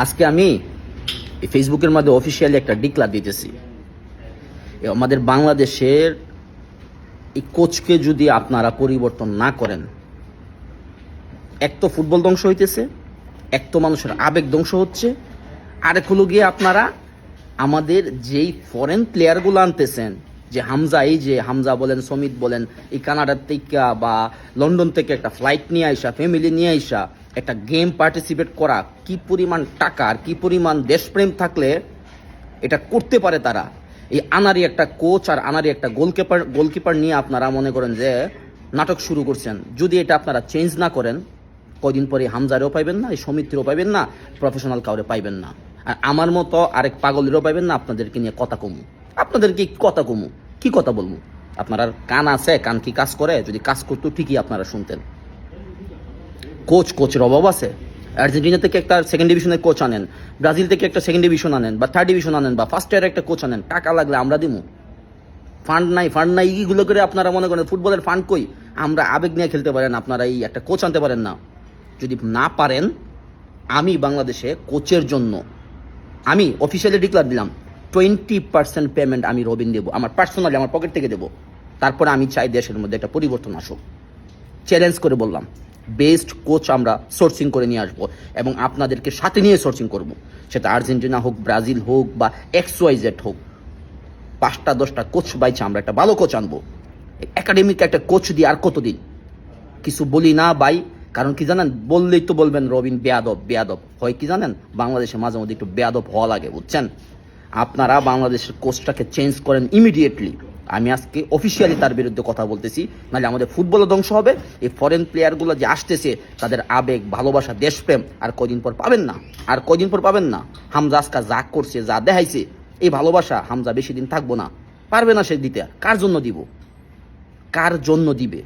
আজকে আমি ফেসবুকের মধ্যে অফিসিয়ালি একটা ডিক্লার দিতেছি। আমাদের বাংলাদেশের এই কোচকে যদি আপনারা পরিবর্তন না করেন, এক তো ফুটবল ধ্বংস হইতেছে, এক তো মানুষের আবেগ ধ্বংস হচ্ছে, আরেক হলো গিয়ে আপনারা আমাদের যেই ফরেন প্লেয়ারগুলো আনতেছেন, যে হামজা, এই যে হামজা বলেন, সমিত বলেন, এই কানাডার থেকে বা লন্ডন থেকে একটা ফ্লাইট নিয়ে আইসা, ফ্যামিলি নিয়ে আইসা একটা গেম পার্টিসিপেট করা, কি পরিমাণ টাকা আর কি পরিমাণ দেশপ্রেম থাকলে এটা করতে পারে তারা। এই আনারি একটা কোচ আর আনারি একটা গোলকিপার নিয়ে আপনারা মনে করেন যে নাটক শুরু করছেন। যদি এটা আপনারা চেঞ্জ না করেন, কয়দিন পরে হামজারেও পাইবেন না, এই সমিতিরও পাইবেন না, প্রফেশনাল কাউরে পাইবেন না, আর আমার মতো আরেক পাগলেরও পাইবেন না। আপনাদেরকে নিয়ে কথা কমু, আপনাদেরকে কথা কমু, কি কথা বলবো? আপনার কান আছে? কান কি কাজ করে? যদি কাজ করতো ঠিকই আপনারা শুনতেন। কোচের অভাব আছে। আর্জেন্টিনা থেকে একটা সেকেন্ড ডিভিশনের কোচ আনেন, ব্রাজিল থেকে একটা সেকেন্ড ডিভিশন আনেন বা থার্ড ডিভিশন আনেন বা ফার্স্ট ইয়ার একটা কোচ আনেন, টাকা লাগলে আমরা দিমু। ফান্ড নাই এইগুলো করে আপনারা মনে করেন ফুটবলের ফান্ড কই? আমরা আবেগ নিয়ে খেলতে পারেন, আপনারা এই একটা কোচ আনতে পারেন না। যদি না পারেন, আমি বাংলাদেশে কোচের জন্য আমি অফিসিয়ালি ডিক্লার দিলাম 20% পেমেন্ট আমি রবিন দেবো, আমার পার্সোনালি, আমার পকেট থেকে দেবো। তারপরে আমি চাই দেশের মধ্যে একটা পরিবর্তন আসুক। চ্যালেঞ্জ করে বললাম, বেস্ট কোচ আমরা সোর্সিং করে নিয়ে আসবো এবং আপনাদেরকে সাথে নিয়ে সোর্সিং করব। সেটা আর্জেন্টিনা হোক, ব্রাজিল হোক বা XYZ হোক, 5টা-10টা কোচ বাইছে আমরা একটা ভালো কোচ আনবো। একাডেমিক একটা কোচ দিয়ে আর কতদিন কিছু বলি না ভাই। কারণ কি জানেন, বললেই তো বলবেন রবিন বেয়াদব হয়। কি জানেন, বাংলাদেশে মাঝে মধ্যে একটু বেয়াদব হওয়া লাগে, বুঝছেন? আপনারা বাংলাদেশের কোচটাকে চেঞ্জ করেন ইমিডিয়েটলি। আমি আজকে অফিসিয়ালি তার বিরুদ্ধে কথা বলতেছি, নাহলে আমাদের ফুটবলও ধ্বংস হবে। এই ফরেন প্লেয়ারগুলো যে আসতেছে, তাদের আবেগ, ভালোবাসা, দেশপ্রেম আর কয়দিন পর পাবেন না। হামজা আজকা যা করছে, যা দেখাইছে, এই ভালোবাসা হামজা বেশি দিন থাকবো না, পারবে না সে দিতে। কার জন্য দিবে?